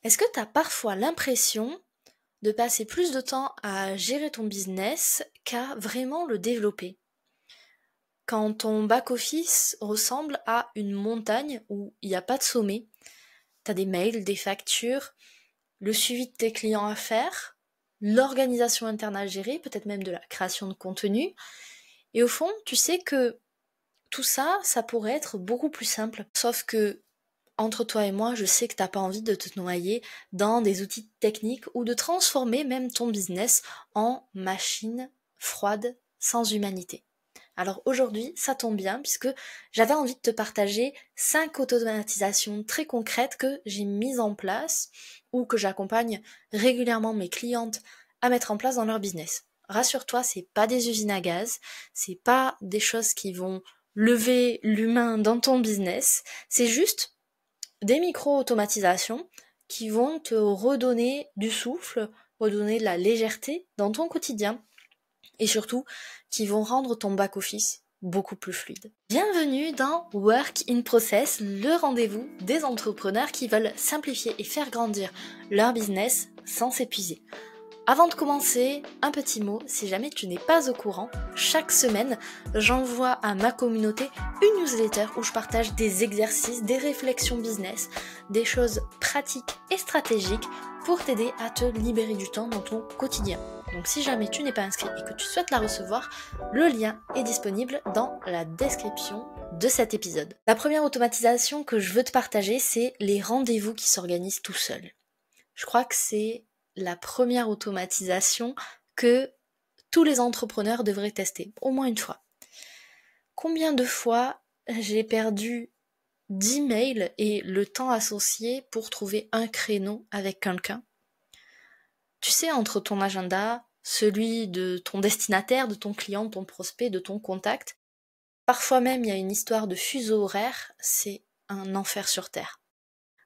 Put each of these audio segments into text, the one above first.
Est-ce que tu as parfois l'impression de passer plus de temps à gérer ton business qu'à vraiment le développer? Quand ton back-office ressemble à une montagne où il n'y a pas de sommet, tu as des mails, des factures, le suivi de tes clients à faire, l'organisation interne à gérer, peut-être même de la création de contenu, et au fond, tu sais que tout ça, ça pourrait être beaucoup plus simple. Sauf que entre toi et moi, je sais que t'as pas envie de te noyer dans des outils techniques ou de transformer même ton business en machine froide sans humanité. Alors aujourd'hui, ça tombe bien puisque j'avais envie de te partager 5 automatisations très concrètes que j'ai mises en place ou que j'accompagne régulièrement mes clientes à mettre en place dans leur business. Rassure-toi, c'est pas des usines à gaz, c'est pas des choses qui vont lever l'humain dans ton business, c'est juste des micro-automatisations qui vont te redonner du souffle, redonner de la légèreté dans ton quotidien et surtout qui vont rendre ton back-office beaucoup plus fluide. Bienvenue dans Work in Process, le rendez-vous des entrepreneurs qui veulent simplifier et faire grandir leur business sans s'épuiser. Avant de commencer, un petit mot, si jamais tu n'es pas au courant, chaque semaine, j'envoie à ma communauté une newsletter où je partage des exercices, des réflexions business, des choses pratiques et stratégiques pour t'aider à te libérer du temps dans ton quotidien. Donc si jamais tu n'es pas inscrit et que tu souhaites la recevoir, le lien est disponible dans la description de cet épisode. La première automatisation que je veux te partager, c'est les rendez-vous qui s'organisent tout seuls. Je crois que c'est la première automatisation que tous les entrepreneurs devraient tester, au moins une fois. Combien de fois j'ai perdu 10 mails et le temps associé pour trouver un créneau avec quelqu'un? Tu sais, entre ton agenda, celui de ton destinataire, de ton client, de ton prospect, de ton contact, parfois même il y a une histoire de fuseau horaire, c'est un enfer sur Terre.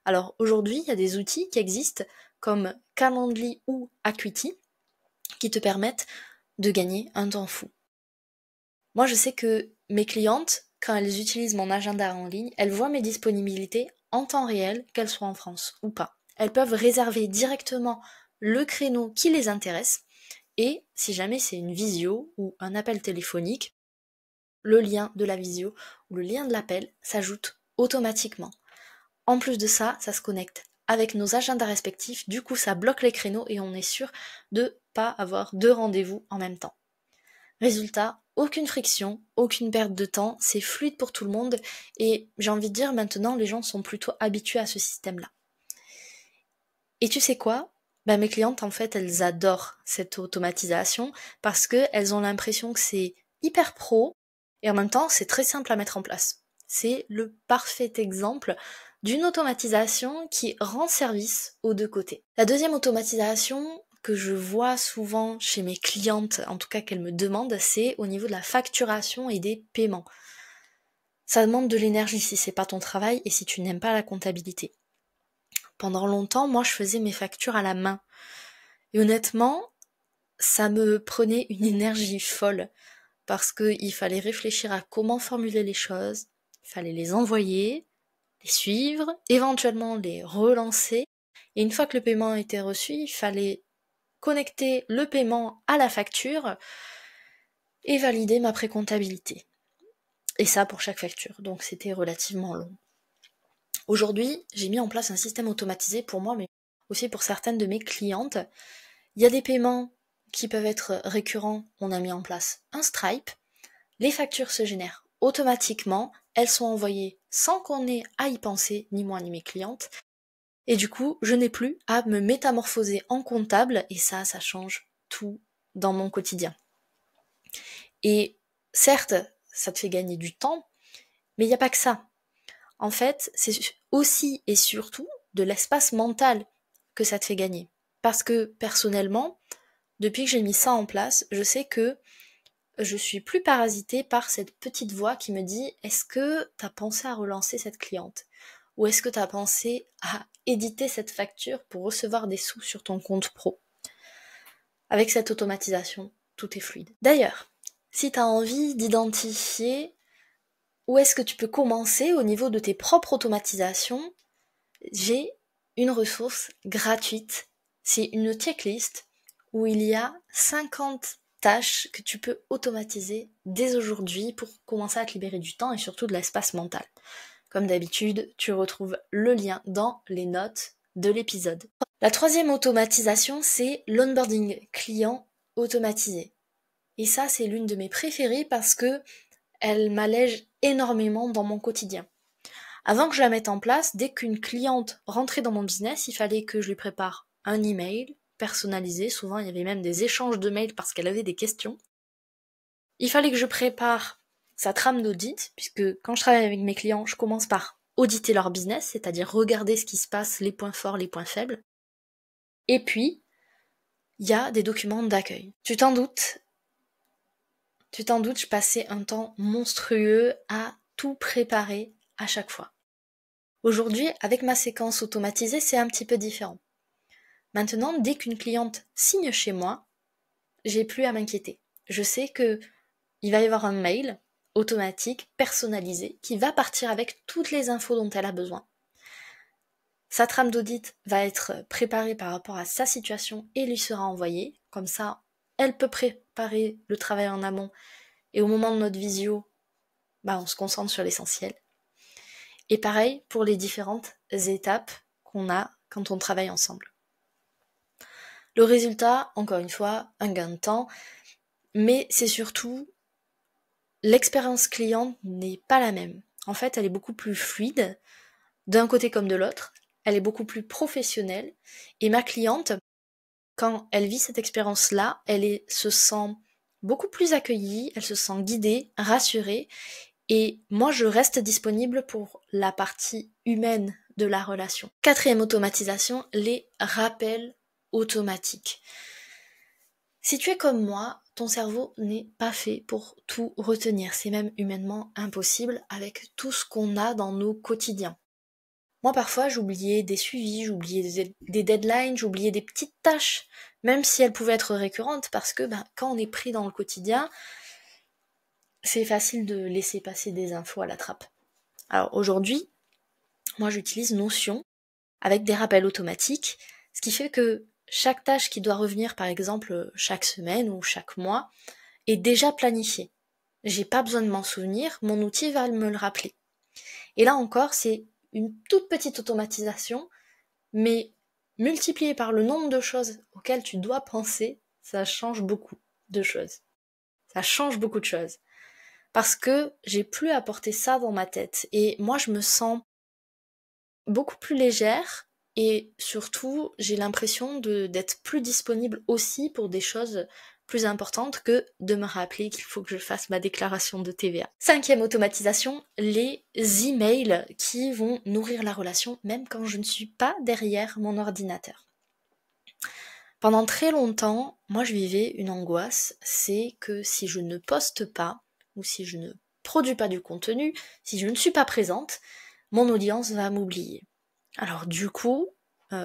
Alors aujourd'hui, il y a des outils qui existent comme Calendly ou Acuity qui te permettent de gagner un temps fou. Moi, je sais que mes clientes, quand elles utilisent mon agenda en ligne, elles voient mes disponibilités en temps réel, qu'elles soient en France ou pas. Elles peuvent réserver directement le créneau qui les intéresse et si jamais c'est une visio ou un appel téléphonique, le lien de la visio ou le lien de l'appel s'ajoute automatiquement. En plus de ça, ça se connecte avec nos agendas respectifs, du coup ça bloque les créneaux et on est sûr de pas avoir deux rendez-vous en même temps. Résultat, aucune friction, aucune perte de temps, c'est fluide pour tout le monde et j'ai envie de dire maintenant les gens sont plutôt habitués à ce système-là. Et tu sais quoi? Mes clientes en fait elles adorent cette automatisation parce qu'elles ont l'impression que c'est hyper pro et en même temps c'est très simple à mettre en place. C'est le parfait exemple d'une automatisation qui rend service aux deux côtés. La deuxième automatisation que je vois souvent chez mes clientes, en tout cas qu'elles me demandent, c'est au niveau de la facturation et des paiements. Ça demande de l'énergie si c'est pas ton travail et si tu n'aimes pas la comptabilité. Pendant longtemps, moi je faisais mes factures à la main. Et honnêtement, ça me prenait une énergie folle parce qu'il fallait réfléchir à comment formuler les choses, il fallait les envoyer, les suivre, éventuellement les relancer. Et une fois que le paiement était reçu, il fallait connecter le paiement à la facture et valider ma précomptabilité. Et ça pour chaque facture, donc c'était relativement long. Aujourd'hui, j'ai mis en place un système automatisé pour moi, mais aussi pour certaines de mes clientes. Il y a des paiements qui peuvent être récurrents, on a mis en place un Stripe. Les factures se génèrent automatiquement, elles sont envoyées sans qu'on ait à y penser, ni moi ni mes clientes. Et du coup, je n'ai plus à me métamorphoser en comptable, et ça change tout dans mon quotidien. Et certes, ça te fait gagner du temps, mais il n'y a pas que ça. En fait, c'est aussi et surtout de l'espace mental que ça te fait gagner. Parce que personnellement, depuis que j'ai mis ça en place, je sais que je suis plus parasitée par cette petite voix qui me dit « Est-ce que t'as pensé à relancer cette cliente ? Ou est-ce que t'as pensé à éditer cette facture pour recevoir des sous sur ton compte pro ?» Avec cette automatisation, tout est fluide. D'ailleurs, si t'as envie d'identifier où est-ce que tu peux commencer au niveau de tes propres automatisations, j'ai une ressource gratuite. C'est une checklist où il y a 50 tâches que tu peux automatiser dès aujourd'hui pour commencer à te libérer du temps et surtout de l'espace mental. Comme d'habitude, tu retrouves le lien dans les notes de l'épisode. La troisième automatisation, c'est l'onboarding client automatisé. Et ça, c'est l'une de mes préférées parce que elle m'allège énormément dans mon quotidien. Avant que je la mette en place, dès qu'une cliente rentrait dans mon business, il fallait que je lui prépare un email personnalisé. Souvent, il y avait même des échanges de mails parce qu'elle avait des questions. Il fallait que je prépare sa trame d'audit, puisque quand je travaille avec mes clients, je commence par auditer leur business, c'est-à-dire regarder ce qui se passe, les points forts, les points faibles. Et puis, il y a des documents d'accueil. Tu t'en doutes, je passais un temps monstrueux à tout préparer à chaque fois. Aujourd'hui, avec ma séquence automatisée, c'est un petit peu différent. Maintenant, dès qu'une cliente signe chez moi, j'ai plus à m'inquiéter. Je sais que il va y avoir un mail automatique, personnalisé, qui va partir avec toutes les infos dont elle a besoin. Sa trame d'audit va être préparée par rapport à sa situation et lui sera envoyée. Comme ça, elle peut préparer le travail en amont et au moment de notre visio, on se concentre sur l'essentiel. Et pareil pour les différentes étapes qu'on a quand on travaille ensemble. Le résultat, encore une fois, un gain de temps, mais c'est surtout l'expérience client n'est pas la même. En fait, elle est beaucoup plus fluide, d'un côté comme de l'autre, elle est beaucoup plus professionnelle, et ma cliente, quand elle vit cette expérience-là, se sent beaucoup plus accueillie, elle se sent guidée, rassurée, et moi je reste disponible pour la partie humaine de la relation. Quatrième automatisation, les rappels automatiques. Si tu es comme moi, ton cerveau n'est pas fait pour tout retenir, c'est même humainement impossible avec tout ce qu'on a dans nos quotidiens. Moi parfois j'oubliais des suivis, j'oubliais des deadlines, j'oubliais des petites tâches, même si elles pouvaient être récurrentes, parce que quand on est pris dans le quotidien, c'est facile de laisser passer des infos à la trappe. Alors aujourd'hui, moi j'utilise Notion avec des rappels automatiques, ce qui fait que chaque tâche qui doit revenir par exemple chaque semaine ou chaque mois est déjà planifiée. J'ai pas besoin de m'en souvenir, mon outil va me le rappeler. Et là encore, c'est une toute petite automatisation, mais multipliée par le nombre de choses auxquelles tu dois penser, ça change beaucoup de choses. Ça change beaucoup de choses. Parce que j'ai plus à porter ça dans ma tête. Et moi, je me sens beaucoup plus légère et surtout, j'ai l'impression d'être plus disponible aussi pour des choses plus importantes que de me rappeler qu'il faut que je fasse ma déclaration de TVA. Cinquième automatisation, les emails qui vont nourrir la relation même quand je ne suis pas derrière mon ordinateur. Pendant très longtemps, moi je vivais une angoisse, c'est que si je ne poste pas, ou si je ne produis pas du contenu, si je ne suis pas présente, mon audience va m'oublier. Alors du coup,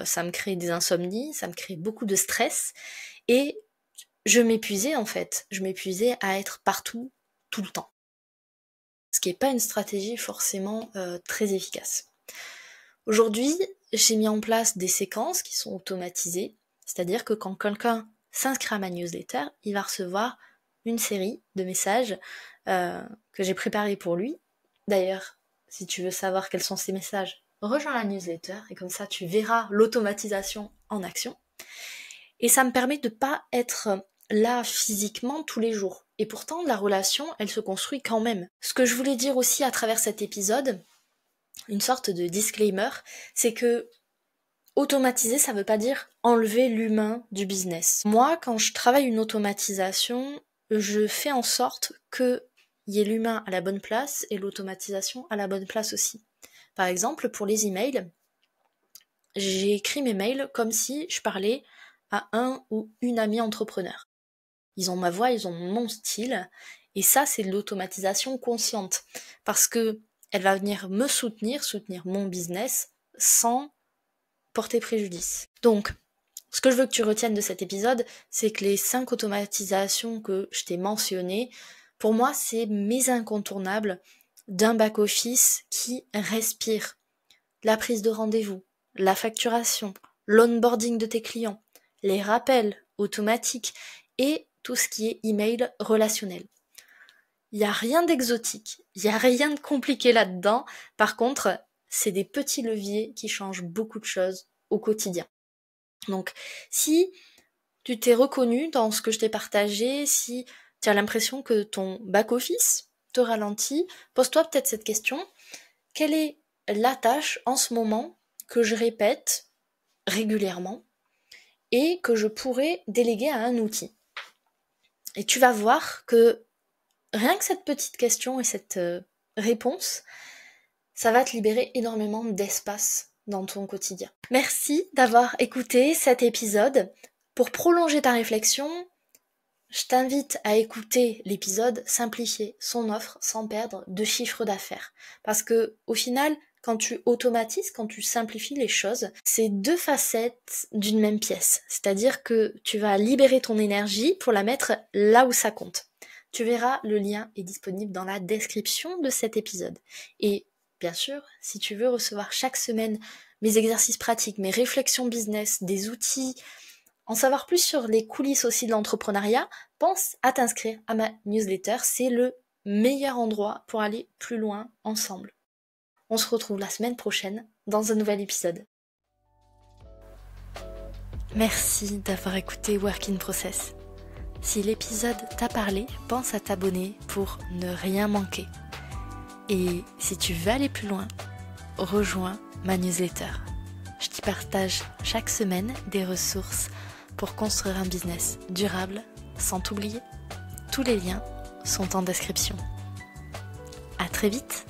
ça me crée des insomnies, ça me crée beaucoup de stress, et je m'épuisais en fait. Je m'épuisais à être partout, tout le temps. Ce qui n'est pas une stratégie forcément très efficace. Aujourd'hui, j'ai mis en place des séquences qui sont automatisées, c'est-à-dire que quand quelqu'un s'inscrit à ma newsletter, il va recevoir une série de messages que j'ai préparés pour lui. D'ailleurs, si tu veux savoir quels sont ces messages, rejoins la newsletter et comme ça tu verras l'automatisation en action. Et ça me permet de pas être là physiquement tous les jours. Et pourtant, la relation, elle se construit quand même. Ce que je voulais dire aussi à travers cet épisode, une sorte de disclaimer, c'est que automatiser, ça veut pas dire enlever l'humain du business. Moi, quand je travaille une automatisation, je fais en sorte qu'il y ait l'humain à la bonne place et l'automatisation à la bonne place aussi. Par exemple, pour les emails, j'ai écrit mes mails comme si je parlais à un ou une amie entrepreneur. Ils ont ma voix, ils ont mon style, et ça, c'est de l'automatisation consciente, parce que elle va venir me soutenir mon business, sans porter préjudice. Donc, ce que je veux que tu retiennes de cet épisode, c'est que les 5 automatisations que je t'ai mentionnées, pour moi, c'est mes incontournables d'un back-office qui respire. La prise de rendez-vous, la facturation, l'onboarding de tes clients, les rappels automatiques et tout ce qui est email relationnel. Il n'y a rien d'exotique, il n'y a rien de compliqué là-dedans. Par contre, c'est des petits leviers qui changent beaucoup de choses au quotidien. Donc, si tu t'es reconnu dans ce que je t'ai partagé, si tu as l'impression que ton back-office te ralentit, pose-toi peut-être cette question. Quelle est la tâche en ce moment que je répète régulièrement et que je pourrais déléguer à un outil? Et tu vas voir que rien que cette petite question et cette réponse, ça va te libérer énormément d'espace dans ton quotidien. Merci d'avoir écouté cet épisode. Pour prolonger ta réflexion, je t'invite à écouter l'épisode Simplifier son offre sans perdre de chiffre d'affaires. Parce que au final, quand tu automatises, quand tu simplifies les choses, c'est deux facettes d'une même pièce. C'est-à-dire que tu vas libérer ton énergie pour la mettre là où ça compte. Tu verras, le lien est disponible dans la description de cet épisode. Et bien sûr, si tu veux recevoir chaque semaine mes exercices pratiques, mes réflexions business, des outils, en savoir plus sur les coulisses aussi de l'entrepreneuriat, pense à t'inscrire à ma newsletter. C'est le meilleur endroit pour aller plus loin ensemble. On se retrouve la semaine prochaine dans un nouvel épisode. Merci d'avoir écouté Work in Process. Si l'épisode t'a parlé, pense à t'abonner pour ne rien manquer. Et si tu veux aller plus loin, rejoins ma newsletter. Je t'y partage chaque semaine des ressources pour construire un business durable sans t'oublier. Tous les liens sont en description. À très vite!